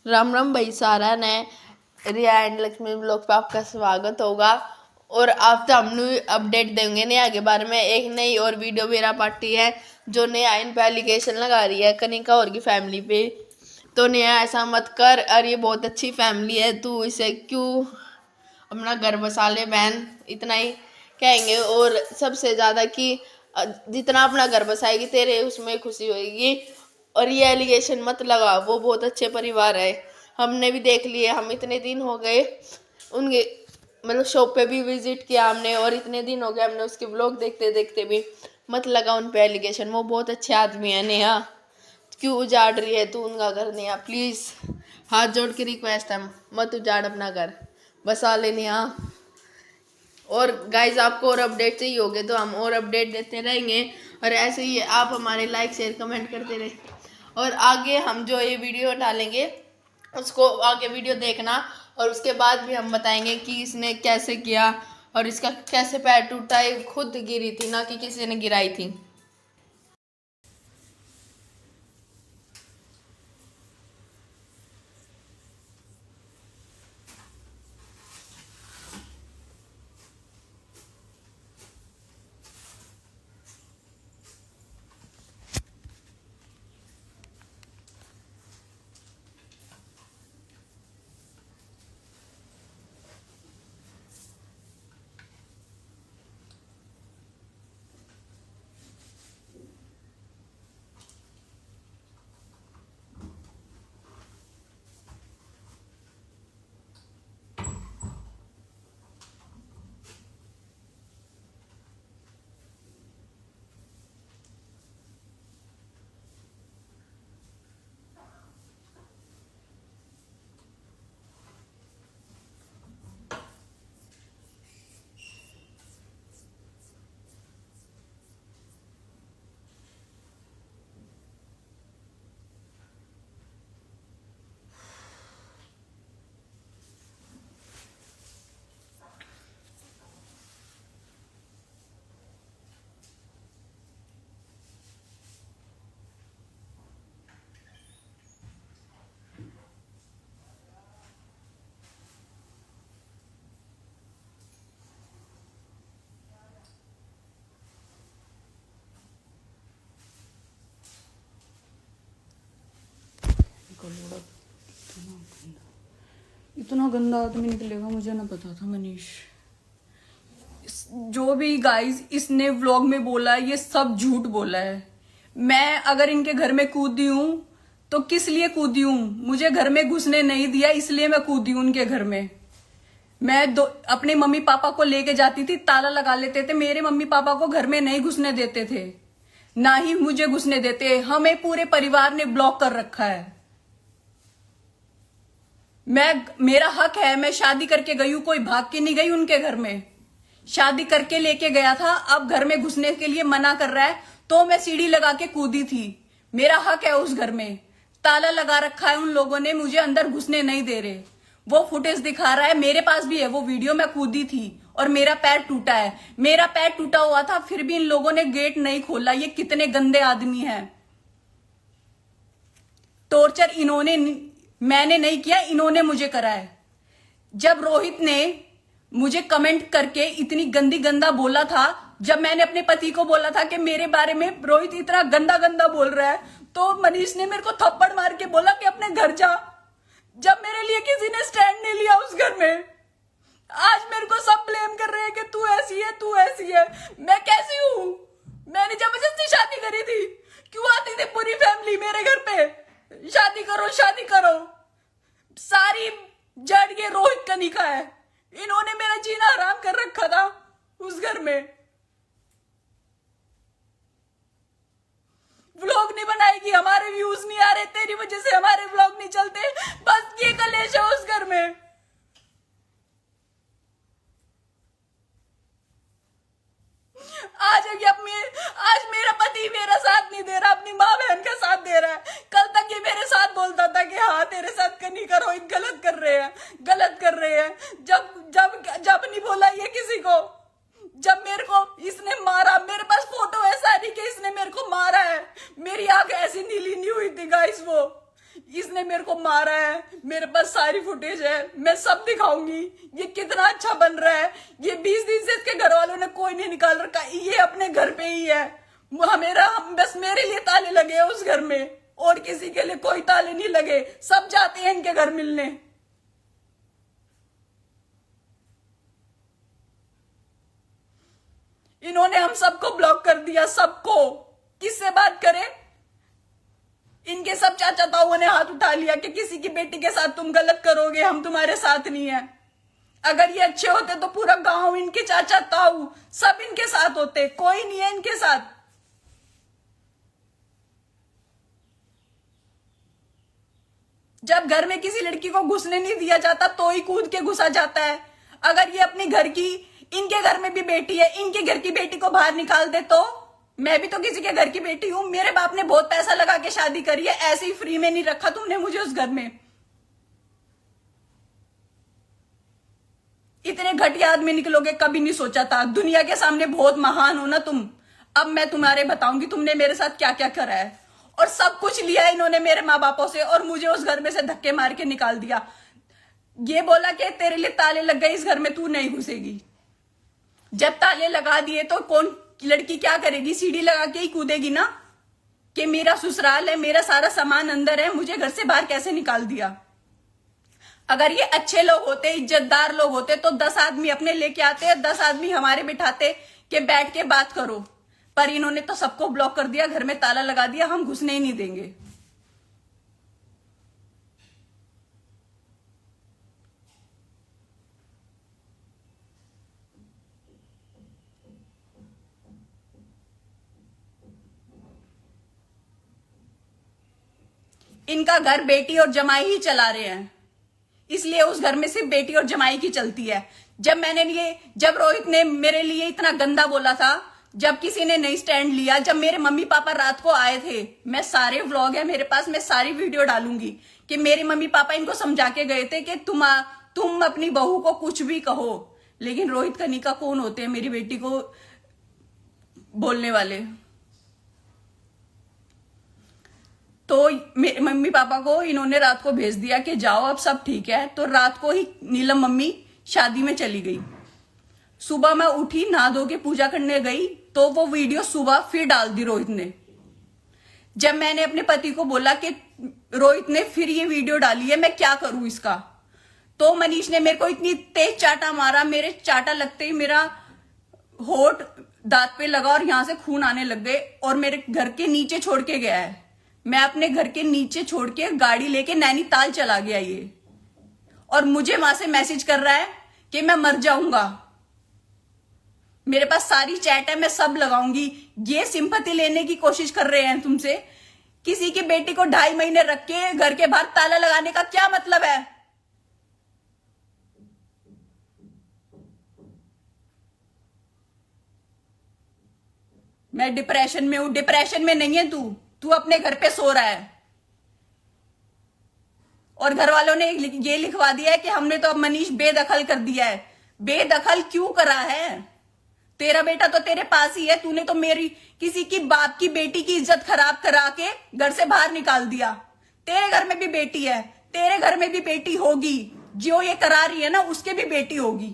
राम राम भाई सारा ने रिया एंड लक्ष्मी ब्लॉग पे आपका स्वागत होगा। और आप तो हम अपडेट देंगे नेहा के बारे में। एक नई और वीडियो मेरा पार्टी है जो नेहा इन पे एलिगेशन लगा रही है कनिका और की फैमिली पे। तो नेहा ऐसा मत कर, और ये बहुत अच्छी फैमिली है, तू इसे क्यों अपना घर बसा ले बहन, इतना ही कहेंगे। और सबसे ज्यादा कि जितना अपना घर बसाएगी तेरे उसमें खुशी होगी। और ये एलिगेशन मत लगा, वो बहुत अच्छे परिवार है, हमने भी देख लिए। हम इतने दिन हो गए उनके मतलब शॉप पे भी विजिट किया हमने, और इतने दिन हो गए हमने उसके ब्लॉग देखते देखते भी। मत लगा उन पे एलिगेशन, वो बहुत अच्छे आदमी है। नेहा क्यों उजाड़ रही है तू उनका घर? नेहा प्लीज, हाथ जोड़ के रिक्वेस्ट है, मत उजाड़ अपना घर, बसा ले नेहा। और गाइज आपको और अपडेट चाहिए होगे तो हम और अपडेट देते रहेंगे, और ऐसे ही आप हमारे लाइक शेयर कमेंट करते रहे। और आगे हम जो ये वीडियो डालेंगे उसको आगे वीडियो देखना, और उसके बाद भी हम बताएंगे कि इसने कैसे किया और इसका कैसे पैर टूटा। ये खुद गिरी थी, ना कि किसी ने गिराई थी। इतना गंदा आदमी निकलेगा मुझे ना पता था मनीष। जो भी गाइस इसने व्लॉग में बोला है ये सब झूठ बोला है। मैं अगर इनके घर में कूदी हूं तो किस लिए कूदी हूं? मुझे घर में घुसने नहीं दिया इसलिए मैं कूदी हूं उनके घर में। मैं अपने मम्मी पापा को लेके जाती थी, ताला लगा लेते थे, मेरे मम्मी पापा को घर में नहीं घुसने देते थे, ना ही मुझे घुसने देते। हमें पूरे परिवार ने ब्लॉक कर रखा है। मेरा हक है, मैं शादी करके गई हूं, कोई भाग के नहीं गई उनके घर में। शादी करके लेके गया था, अब घर में घुसने के लिए मना कर रहा है तो मैं सीढ़ी लगा के कूदी थी। मेरा हक है उस घर में। ताला लगा रखा है उन लोगों ने, मुझे अंदर घुसने नहीं दे रहे। वो फुटेज दिखा रहा है, मेरे पास भी है वो वीडियो, मैं कूदी थी और मेरा पैर टूटा है। मेरा पैर टूटा हुआ था फिर भी इन लोगों ने गेट नहीं खोला। ये कितने गंदे आदमी हैं। टॉर्चर इन्होंने, मैंने नहीं किया, इन्होंने मुझे करा है। जब रोहित ने मुझे कमेंट करके इतनी गंदी गंदा बोला था, जब मैंने अपने पति को बोला था कि मेरे बारे में रोहित इतना गंदा गंदा बोल रहा है, तो मनीष ने मेरे को थप्पड़ मार के बोला कि अपने घर जा। जब मेरे लिए किसी ने स्टैंड नहीं लिया उस घर में, आज मेरे को सब ब्लेम कर रहे हैं कि तू ऐसी है, तू ऐसी है। मैं कैसी हूं? मैंने जबरदस्ती शादी करी थी। क्यों आती थी पूरी फैमिली मेरे घर पे? शादी करो शादी करो। सारी जड़ ये रोहित कनिका है। इन्होंने मेरा जीना हराम कर रखा था उस घर में। व्लॉग नहीं बनाएगी, हमारे व्यूज नहीं आ रहे, तेरी वजह से हमारे व्लॉग नहीं चलते, बस ये कलेश है उस घर में। आज मेरा पति मेरा साथ नहीं दे रहा, अपनी माँ बहन का साथ दे रहा है। कल तक ये मेरे साथ बोलता था कि हाँ तेरे साथ कनिका रोहित गलत कर रहे हैं, गलत कर रहे हैं। जब जब जब नहीं बोला ये किसी को। जब मेरे को इसने मारा, मेरे पास फोटो है सारी कि इसने मेरे को मारा है। मेरी आंख ऐसी नीली नहीं हुई थी गाइस। वो इसने मेरे को मारा है, मेरे पास सारी फुटेज है, मैं सब दिखाऊंगी। ये कितना अच्छा बन रहा है, ये 20 दिन से इसके घर वालों ने कोई नहीं निकाल रखा, ये अपने घर पे ही है। बस मेरे लिए ताले लगे हैं उस घर में, और किसी के लिए कोई ताले नहीं लगे, सब जाते हैं इनके घर मिलने। इन्होंने हम सबको ब्लॉक कर दिया, सबको। किससे बात करें? इनके सब चाचा ताऊ ने हाथ उठा लिया कि किसी की बेटी के साथ तुम गलत करोगे, हम तुम्हारे साथ नहीं है। अगर ये अच्छे होते तो पूरा गांव, इनके चाचा ताऊ सब इनके साथ होते, कोई नहीं है इनके साथ। जब घर में किसी लड़की को घुसने नहीं दिया जाता तो ही कूद के घुसा जाता है। अगर ये अपनी घर की, इनके घर में भी बेटी है, इनके घर की बेटी को बाहर निकाल दे तो मैं भी तो किसी के घर की बेटी हूं। मेरे बाप ने बहुत पैसा लगा के शादी करी है, ऐसे ही फ्री में नहीं रखा तुमने मुझे उस घर में। इतने घटिया आदमी निकलोगे कभी नहीं सोचा था। दुनिया के सामने बहुत महान हो ना तुम। अब मैं तुम्हारे बताऊंगी तुमने मेरे साथ क्या क्या करा है। और सब कुछ लिया इन्होंने मेरे माँ बापों से, और मुझे उस घर में से धक्के मार के निकाल दिया। ये बोला कि तेरे लिए ताले लग गए, इस घर में तू नहीं घुसेगी। जब ताले लगा दिए तो कौन लड़की क्या करेगी? सीढ़ी लगा के ही कूदेगी ना, कि मेरा ससुराल है, मेरा सारा सामान अंदर है, मुझे घर से बाहर कैसे निकाल दिया। अगर ये अच्छे लोग होते, इज्जतदार लोग होते तो 10 आदमी अपने लेके आते, 10 आदमी हमारे बिठाते कि बैठ के बात करो। पर इन्होंने तो सबको ब्लॉक कर दिया, घर में ताला लगा दिया, हम घुसने ही नहीं देंगे। इनका घर बेटी और जमाई ही चला रहे हैं, इसलिए उस घर में सिर्फ बेटी और जमाई की चलती है। जब रोहित ने मेरे लिए इतना गंदा बोला था, जब किसी ने नहीं स्टैंड लिया, जब मेरे मम्मी पापा रात को आए थे, मैं सारे व्लॉग है मेरे पास, मैं सारी वीडियो डालूंगी कि मेरे मम्मी पापा इनको समझा के गए थे कि तुम अपनी बहू को कुछ भी कहो, लेकिन रोहित कनिका कौन होते हैं मेरी बेटी को बोलने वाले। तो मेरे मम्मी पापा को इन्होंने रात को भेज दिया कि जाओ अब सब ठीक है। तो रात को ही नीलम मम्मी शादी में चली गई। सुबह मैं उठी, नहा धो के पूजा करने गई तो वो वीडियो सुबह फिर डाल दी रोहित ने। जब मैंने अपने पति को बोला कि रोहित ने फिर ये वीडियो डाली है, मैं क्या करूं इसका, तो मनीष ने मेरे को इतनी तेज चाटा मारा, मेरे चाटा लगते ही मेरा होठ दांत पे लगा और यहां से खून आने लग गए, और मेरे घर के नीचे छोड़ के गया है। मैं अपने घर के नीचे छोड़ के गाड़ी लेके नैनीताल चला गया ये, और मुझे वहां से मैसेज कर रहा है कि मैं मर जाऊंगा। मेरे पास सारी चैट है, मैं सब लगाऊंगी। ये सिंपैथी लेने की कोशिश कर रहे हैं तुमसे। किसी की बेटी को 2.5 महीने रख के घर के बाहर ताला लगाने का क्या मतलब है? मैं डिप्रेशन में हूं। डिप्रेशन में नहीं है तू अपने घर पे सो रहा है, और घर वालों ने ये लिखवा दिया है कि हमने तो अब मनीष बेदखल कर दिया है। बेदखल क्यों करा है? तेरा बेटा तो तेरे पास ही है, तूने तो मेरी किसी की बाप की बेटी की इज्जत खराब करा के घर से बाहर निकाल दिया। तेरे घर में भी बेटी है, तेरे घर में भी बेटी होगी, जो ये करा रही है ना उसके भी बेटी होगी।